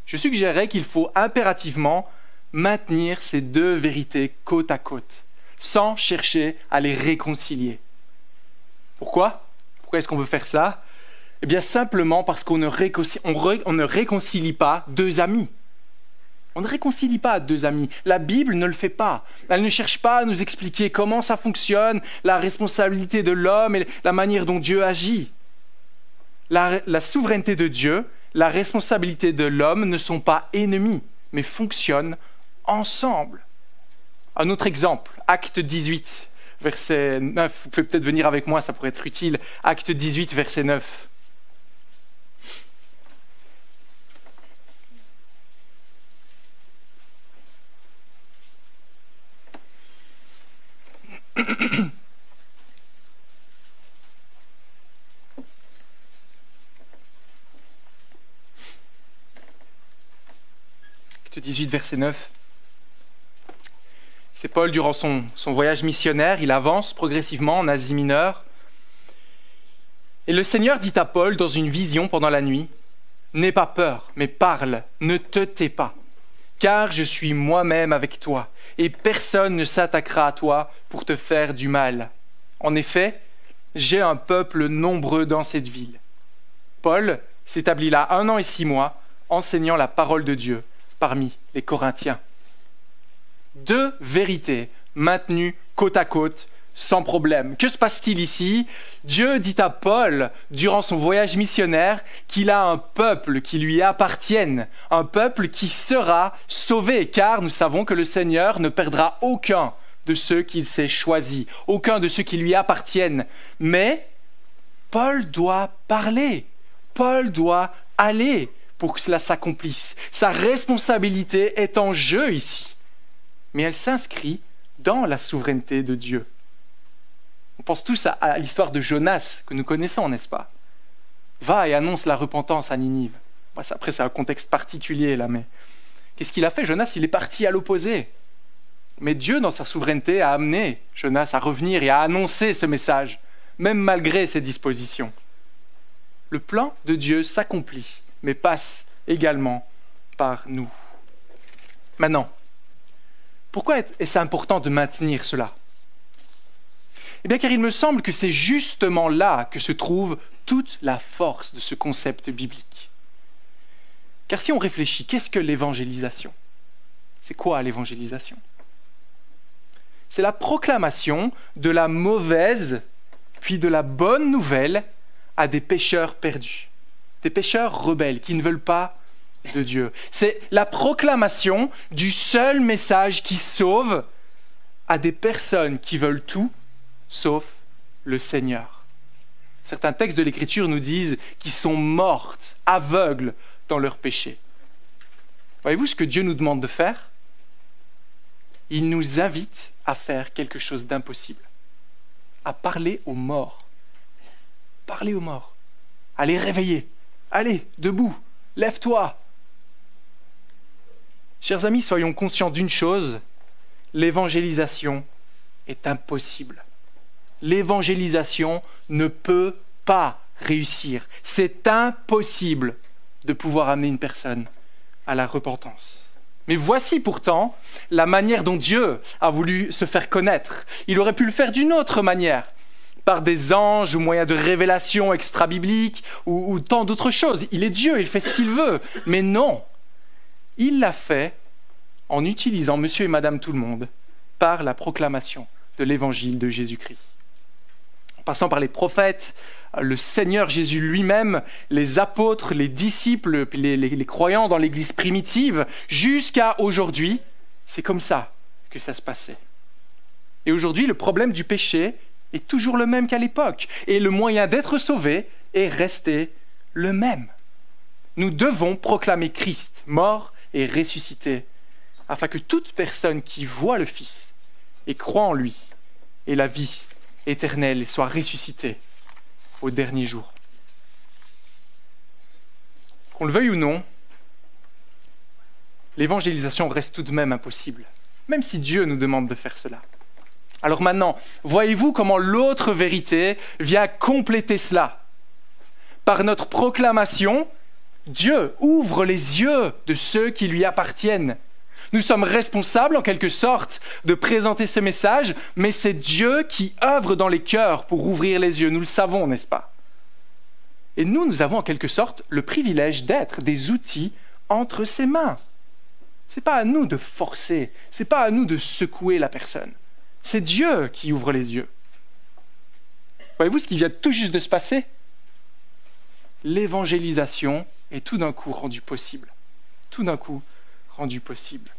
Je suggérerais qu'il faut impérativement maintenir ces deux vérités côte à côte, sans chercher à les réconcilier. Pourquoi? Pourquoi est-ce qu'on veut faire ça? Eh bien, simplement parce qu'on ne réconcilie pas deux amis. On ne réconcilie pas deux amis. La Bible ne le fait pas. Elle ne cherche pas à nous expliquer comment ça fonctionne, la responsabilité de l'homme et la manière dont Dieu agit. La souveraineté de Dieu, la responsabilité de l'homme ne sont pas ennemis, mais fonctionnent ensemble. Un autre exemple, Acte 18, verset 9. Vous pouvez peut-être venir avec moi, ça pourrait être utile. Acte 18, verset 9. Acte 18, verset 9. C'est Paul durant son voyage missionnaire, il avance progressivement en Asie mineure. Et le Seigneur dit à Paul dans une vision pendant la nuit, « N'aie pas peur, mais parle, ne te tais pas, car je suis moi-même avec toi, et personne ne s'attaquera à toi pour te faire du mal. En effet, j'ai un peuple nombreux dans cette ville. » Paul s'établit là 1 an et 6 mois, enseignant la parole de Dieu parmi les Corinthiens. 2 vérités maintenues côte à côte, sans problème. Que se passe-t-il ici? Dieu dit à Paul, durant son voyage missionnaire, qu'il a un peuple qui lui appartienne, un peuple qui sera sauvé, car nous savons que le Seigneur ne perdra aucun de ceux qu'il s'est choisis, aucun de ceux qui lui appartiennent. Mais Paul doit parler, Paul doit aller pour que cela s'accomplisse. Sa responsabilité est en jeu ici, mais elle s'inscrit dans la souveraineté de Dieu. On pense tous à l'histoire de Jonas, que nous connaissons, n'est-ce pas? Va et annonce la repentance à Ninive. Après, c'est un contexte particulier, là, mais qu'est-ce qu'il a fait? Jonas, il est parti à l'opposé. Mais Dieu, dans sa souveraineté, a amené Jonas à revenir et à annoncer ce message, même malgré ses dispositions. Le plan de Dieu s'accomplit, mais passe également par nous. Maintenant, pourquoi est-ce important de maintenir cela? Eh bien, car il me semble que c'est justement là que se trouve toute la force de ce concept biblique. Car si on réfléchit, qu'est-ce que l'évangélisation? C'est quoi l'évangélisation? C'est la proclamation de la mauvaise, puis de la bonne nouvelle à des pécheurs perdus, des pécheurs rebelles qui ne veulent pas de Dieu. C'est la proclamation du seul message qui sauve à des personnes qui veulent tout, sauf le Seigneur. Certains textes de l'Écriture nous disent qu'ils sont mortes, aveugles dans leurs péchés. Voyez-vous ce que Dieu nous demande de faire? Il nous invite à faire quelque chose d'impossible, à parler aux morts. Parler aux morts, à les réveiller. Allez, debout, lève-toi. Chers amis, soyons conscients d'une chose, l'évangélisation est impossible. L'évangélisation ne peut pas réussir. C'est impossible de pouvoir amener une personne à la repentance. Mais voici pourtant la manière dont Dieu a voulu se faire connaître. Il aurait pu le faire d'une autre manière, par des anges, au moyen de révélations extra-bibliques ou tant d'autres choses. Il est Dieu, il fait ce qu'il veut. Mais non, il l'a fait en utilisant monsieur et madame tout le monde par la proclamation de l'évangile de Jésus-Christ. En passant par les prophètes, le Seigneur Jésus lui-même, les apôtres, les disciples, les croyants dans l'Église primitive, jusqu'à aujourd'hui, c'est comme ça que ça se passait. Et aujourd'hui, le problème du péché est toujours le même qu'à l'époque. Et le moyen d'être sauvé est resté le même. Nous devons proclamer Christ, mort et ressuscité, afin que toute personne qui voit le Fils et croit en lui ait la vie éternelle et soit ressuscitée au dernier jour. Qu'on le veuille ou non, l'évangélisation reste tout de même impossible, même si Dieu nous demande de faire cela. Alors maintenant, voyez-vous comment l'autre vérité vient compléter cela? Par notre proclamation, Dieu ouvre les yeux de ceux qui lui appartiennent. Nous sommes responsables, en quelque sorte, de présenter ce message, mais c'est Dieu qui œuvre dans les cœurs pour ouvrir les yeux. Nous le savons, n'est-ce pas? Et nous avons en quelque sorte le privilège d'être des outils entre ses mains. Ce n'est pas à nous de forcer, ce n'est pas à nous de secouer la personne. C'est Dieu qui ouvre les yeux. Voyez-vous ce qui vient tout juste de se passer? L'évangélisation est tout d'un coup rendue possible. Tout d'un coup rendue possible.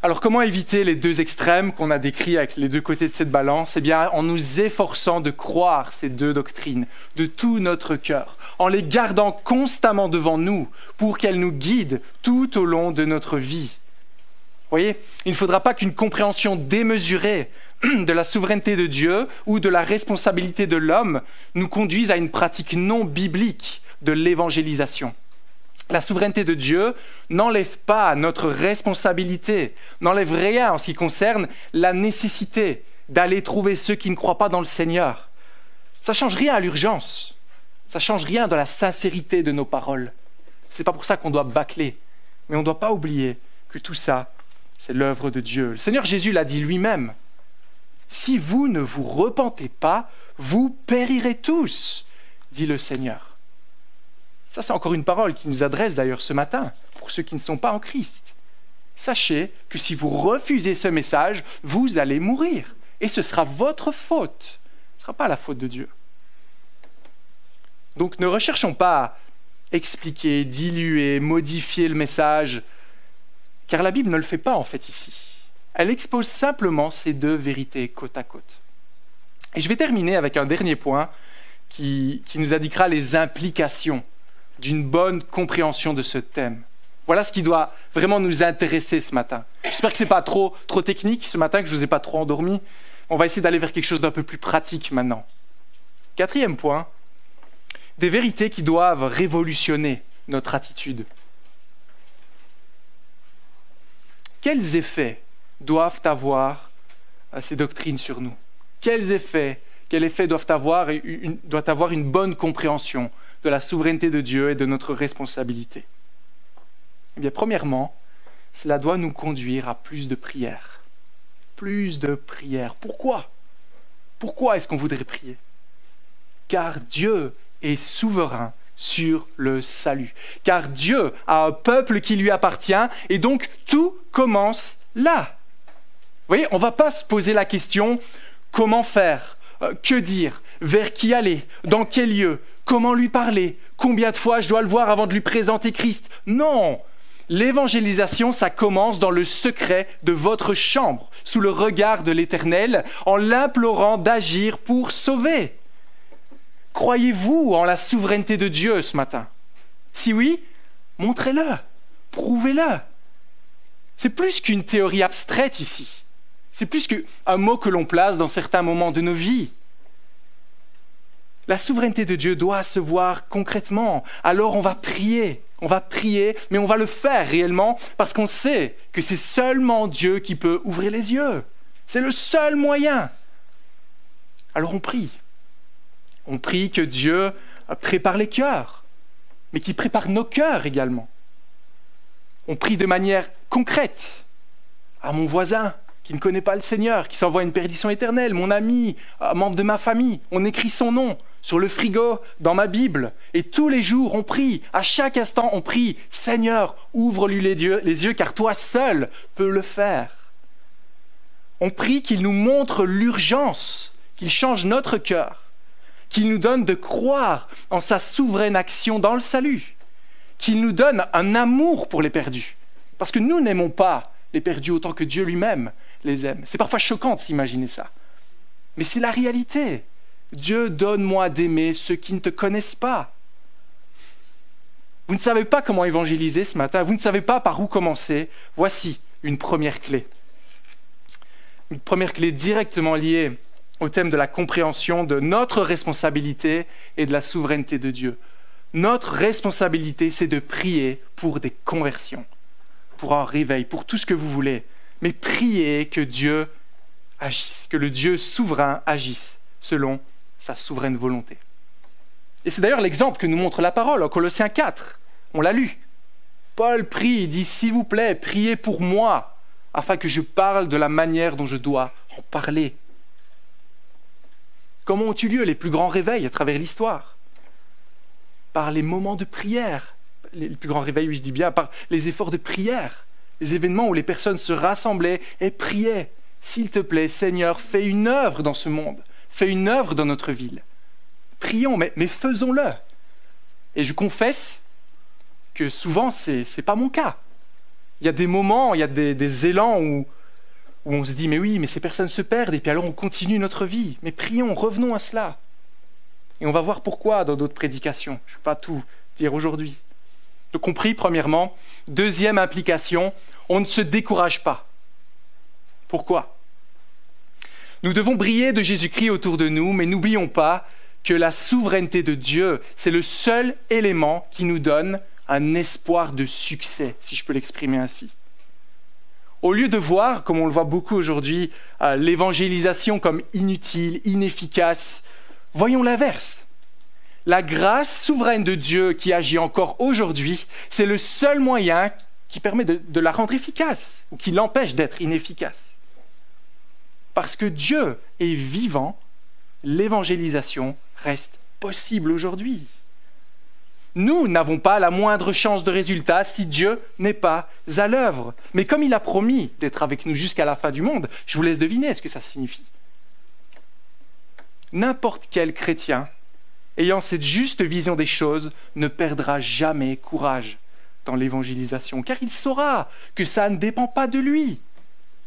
Alors comment éviter les deux extrêmes qu'on a décrits avec les deux côtés de cette balance? Eh bien, en nous efforçant de croire ces deux doctrines de tout notre cœur, en les gardant constamment devant nous pour qu'elles nous guident tout au long de notre vie. Vous voyez, il ne faudra pas qu'une compréhension démesurée de la souveraineté de Dieu ou de la responsabilité de l'homme nous conduise à une pratique non biblique de l'évangélisation. La souveraineté de Dieu n'enlève pas notre responsabilité, n'enlève rien en ce qui concerne la nécessité d'aller trouver ceux qui ne croient pas dans le Seigneur. Ça ne change rien à l'urgence, ça ne change rien dans la sincérité de nos paroles. Ce n'est pas pour ça qu'on doit bâcler, mais on ne doit pas oublier que tout ça, c'est l'œuvre de Dieu. Le Seigneur Jésus l'a dit lui-même. Si vous ne vous repentez pas, vous périrez tous, dit le Seigneur. Ça, c'est encore une parole qui nous adresse d'ailleurs ce matin, pour ceux qui ne sont pas en Christ. Sachez que si vous refusez ce message, vous allez mourir. Et ce sera votre faute. Ce ne sera pas la faute de Dieu. Donc ne recherchons pas à expliquer, diluer, modifier le message, car la Bible ne le fait pas en fait ici. Elle expose simplement ces deux vérités côte à côte. Et je vais terminer avec un dernier point qui nous indiquera les implications d'une bonne compréhension de ce thème. Voilà ce qui doit vraiment nous intéresser ce matin. J'espère que ce n'est pas trop technique ce matin, que je ne vous ai pas trop endormi. On va essayer d'aller vers quelque chose d'un peu plus pratique maintenant. Quatrième point, des vérités qui doivent révolutionner notre attitude. Quels effets doivent avoir ces doctrines sur nous? Quel effet doivent avoir une bonne compréhension de la souveraineté de Dieu et de notre responsabilité? Eh bien, premièrement, cela doit nous conduire à plus de prières. Plus de prières. Pourquoi? Pourquoi est-ce qu'on voudrait prier? Car Dieu est souverain sur le salut. Car Dieu a un peuple qui lui appartient et donc tout commence là. Vous voyez, on ne va pas se poser la question comment faire, que dire, vers qui aller, dans quel lieu, comment lui parler, combien de fois je dois le voir avant de lui présenter Christ. Non! L'évangélisation, ça commence dans le secret de votre chambre, sous le regard de l'Éternel, en l'implorant d'agir pour sauver. Croyez-vous en la souveraineté de Dieu ce matin? Si oui, montrez-le, prouvez-le. C'est plus qu'une théorie abstraite ici. C'est plus qu'un mot que l'on place dans certains moments de nos vies. La souveraineté de Dieu doit se voir concrètement. Alors on va prier, mais on va le faire réellement parce qu'on sait que c'est seulement Dieu qui peut ouvrir les yeux. C'est le seul moyen. Alors on prie. On prie que Dieu prépare les cœurs, mais qu'il prépare nos cœurs également. On prie de manière concrète à mon voisin qui ne connaît pas le Seigneur, qui s'envoie une perdition éternelle, mon ami, un membre de ma famille. On écrit son nom sur le frigo, dans ma Bible. Et tous les jours, on prie. À chaque instant, on prie. Seigneur, ouvre-lui les yeux, car toi seul peux le faire. On prie qu'il nous montre l'urgence, qu'il change notre cœur, qu'il nous donne de croire en sa souveraine action dans le salut, qu'il nous donne un amour pour les perdus. Parce que nous n'aimons pas les perdus autant que Dieu lui-même les aime. C'est parfois choquant de s'imaginer ça. Mais c'est la réalité. Dieu, donne-moi d'aimer ceux qui ne te connaissent pas. Vous ne savez pas comment évangéliser ce matin, vous ne savez pas par où commencer. Voici une première clé. Une première clé directement liée au thème de la compréhension de notre responsabilité et de la souveraineté de Dieu. Notre responsabilité, c'est de prier pour des conversions, pour un réveil, pour tout ce que vous voulez. Mais priez que Dieu agisse, que le Dieu souverain agisse selon sa souveraine volonté. Et c'est d'ailleurs l'exemple que nous montre la parole en Colossiens 4. On l'a lu. Paul prie, il dit « S'il vous plaît, priez pour moi, afin que je parle de la manière dont je dois en parler. » Comment ont eu lieu les plus grands réveils à travers l'histoire? Par les moments de prière. Les plus grands réveils, oui, je dis bien, par les efforts de prière. Les événements où les personnes se rassemblaient et priaient. S'il te plaît, Seigneur, fais une œuvre dans ce monde. Fais une œuvre dans notre ville. Prions, mais faisons-le. Et je confesse que souvent, c'est pas mon cas. Il y a des moments, il y a des élans où on se dit, mais oui, mais ces personnes se perdent, et puis alors on continue notre vie. Mais prions, revenons à cela. Et on va voir pourquoi dans d'autres prédications. Je ne vais pas tout dire aujourd'hui. Donc on prie, premièrement. Deuxième implication, on ne se décourage pas. Pourquoi? Nous devons briller de Jésus-Christ autour de nous, mais n'oublions pas que la souveraineté de Dieu, c'est le seul élément qui nous donne un espoir de succès, si je peux l'exprimer ainsi. Au lieu de voir, comme on le voit beaucoup aujourd'hui, l'évangélisation comme inutile, inefficace, voyons l'inverse. La grâce souveraine de Dieu qui agit encore aujourd'hui, c'est le seul moyen qui permet de la rendre efficace, ou qui l'empêche d'être inefficace. Parce que Dieu est vivant, l'évangélisation reste possible aujourd'hui. Nous n'avons pas la moindre chance de résultat si Dieu n'est pas à l'œuvre. Mais comme il a promis d'être avec nous jusqu'à la fin du monde, je vous laisse deviner ce que ça signifie. N'importe quel chrétien, ayant cette juste vision des choses, ne perdra jamais courage dans l'évangélisation, car il saura que ça ne dépend pas de lui.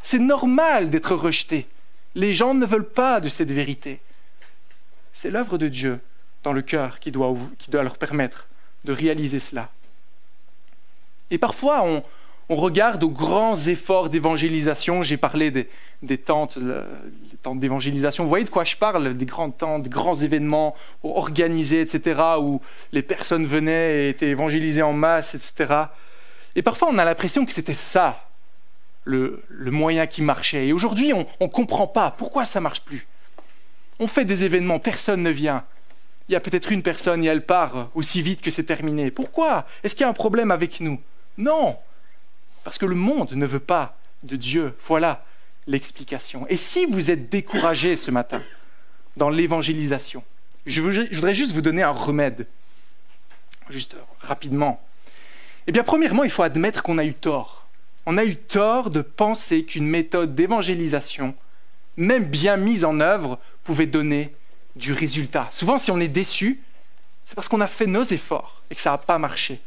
C'est normal d'être rejeté. Les gens ne veulent pas de cette vérité. C'est l'œuvre de Dieu dans le cœur qui doit leur permettre de réaliser cela. Et parfois, on regarde aux grands efforts d'évangélisation. J'ai parlé des tentes d'évangélisation. Vous voyez de quoi je parle? Des grands tentes, des grands événements organisés, etc., où les personnes venaient et étaient évangélisées en masse, etc. Et parfois, on a l'impression que c'était ça, le moyen qui marchait. Et aujourd'hui, on ne comprend pas pourquoi ça ne marche plus. On fait des événements, personne ne vient. Il y a peut-être une personne et elle part aussi vite que c'est terminé. Pourquoi? Est-ce qu'il y a un problème avec nous? Non, parce que le monde ne veut pas de Dieu. Voilà l'explication. Et si vous êtes découragé ce matin dans l'évangélisation, je voudrais juste vous donner un remède, juste rapidement. Eh bien, premièrement, il faut admettre qu'on a eu tort. On a eu tort de penser qu'une méthode d'évangélisation, même bien mise en œuvre, pouvait donner du résultat. Souvent, si on est déçu, c'est parce qu'on a fait nos efforts et que ça n'a pas marché.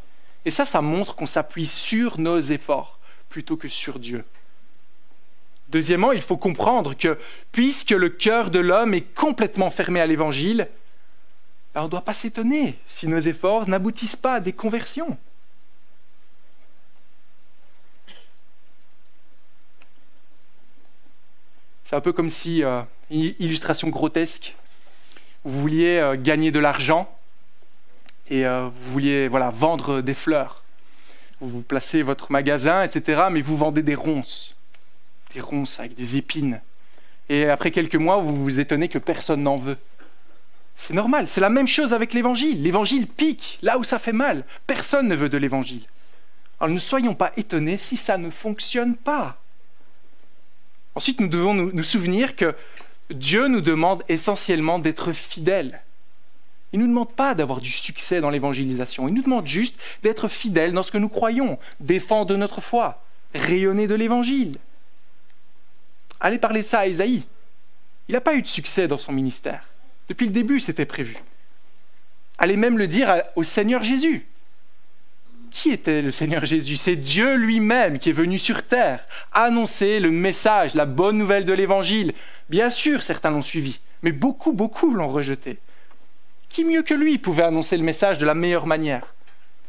Et ça montre qu'on s'appuie sur nos efforts plutôt que sur Dieu. Deuxièmement, il faut comprendre que puisque le cœur de l'homme est complètement fermé à l'évangile, on ne doit pas s'étonner si nos efforts n'aboutissent pas à des conversions. C'est un peu comme si, une illustration grotesque, vous vouliez gagner de l'argent et vous vouliez vendre des fleurs. Vous placez votre magasin, etc., mais vous vendez des ronces avec des épines. Et après quelques mois, vous vous étonnez que personne n'en veut. C'est normal, c'est la même chose avec l'évangile. L'évangile pique là où ça fait mal. Personne ne veut de l'évangile. Alors ne soyons pas étonnés si ça ne fonctionne pas. Ensuite, nous devons nous souvenir que Dieu nous demande essentiellement d'être fidèles. Il ne nous demande pas d'avoir du succès dans l'évangélisation. Il nous demande juste d'être fidèles dans ce que nous croyons, défendre notre foi, rayonner de l'évangile. Allez parler de ça à Ésaïe. Il n'a pas eu de succès dans son ministère. Depuis le début, c'était prévu. Allez même le dire au Seigneur Jésus. Qui était le Seigneur Jésus? C'est Dieu lui-même qui est venu sur terre annoncer le message, la bonne nouvelle de l'évangile. Bien sûr, certains l'ont suivi, mais beaucoup l'ont rejeté. Qui mieux que lui pouvait annoncer le message de la meilleure manière?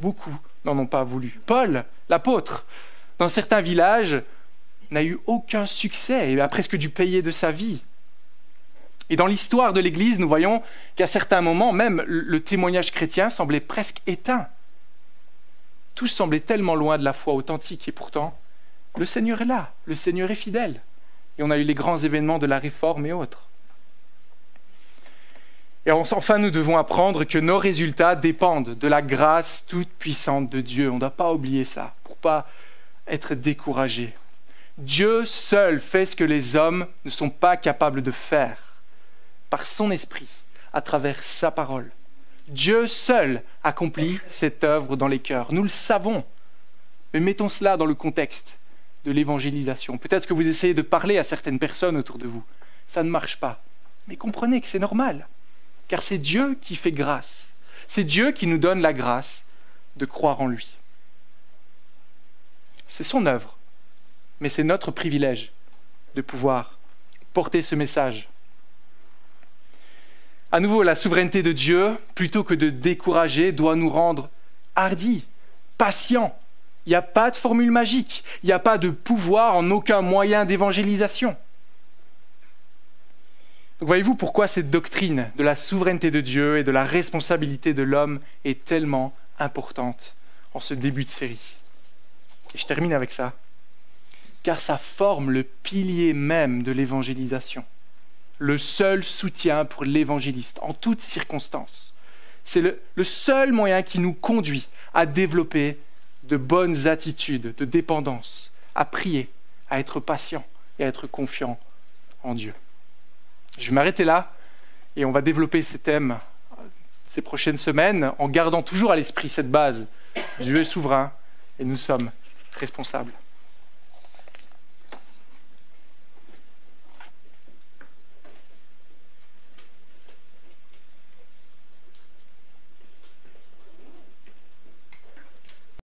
Beaucoup n'en ont pas voulu. Paul, l'apôtre, dans certains villages, n'a eu aucun succès et a presque dû payer de sa vie. Et dans l'histoire de l'Église, nous voyons qu'à certains moments, même le témoignage chrétien semblait presque éteint. Tout semblait tellement loin de la foi authentique et pourtant, le Seigneur est là, le Seigneur est fidèle. Et on a eu les grands événements de la Réforme et autres. Et enfin, nous devons apprendre que nos résultats dépendent de la grâce toute puissante de Dieu. On ne doit pas oublier ça, pour ne pas être découragé. Dieu seul fait ce que les hommes ne sont pas capables de faire, par son esprit, à travers sa parole. Dieu seul accomplit cette œuvre dans les cœurs. Nous le savons, mais mettons cela dans le contexte de l'évangélisation. Peut-être que vous essayez de parler à certaines personnes autour de vous. Ça ne marche pas. Mais comprenez que c'est normal, car c'est Dieu qui fait grâce. C'est Dieu qui nous donne la grâce de croire en lui. C'est son œuvre, mais c'est notre privilège de pouvoir porter ce message. À nouveau, la souveraineté de Dieu, plutôt que de décourager, doit nous rendre hardis, patients. Il n'y a pas de formule magique, il n'y a pas de pouvoir en aucun moyen d'évangélisation. Donc voyez-vous pourquoi cette doctrine de la souveraineté de Dieu et de la responsabilité de l'homme est tellement importante en ce début de série. Et je termine avec ça. Car ça forme le pilier même de l'évangélisation. Le seul soutien pour l'évangéliste en toutes circonstances. C'est le seul moyen qui nous conduit à développer de bonnes attitudes de dépendance, à prier, à être patient et à être confiant en Dieu. Je vais m'arrêter là et on va développer ces thèmes ces prochaines semaines en gardant toujours à l'esprit cette base. Dieu est souverain et nous sommes responsables.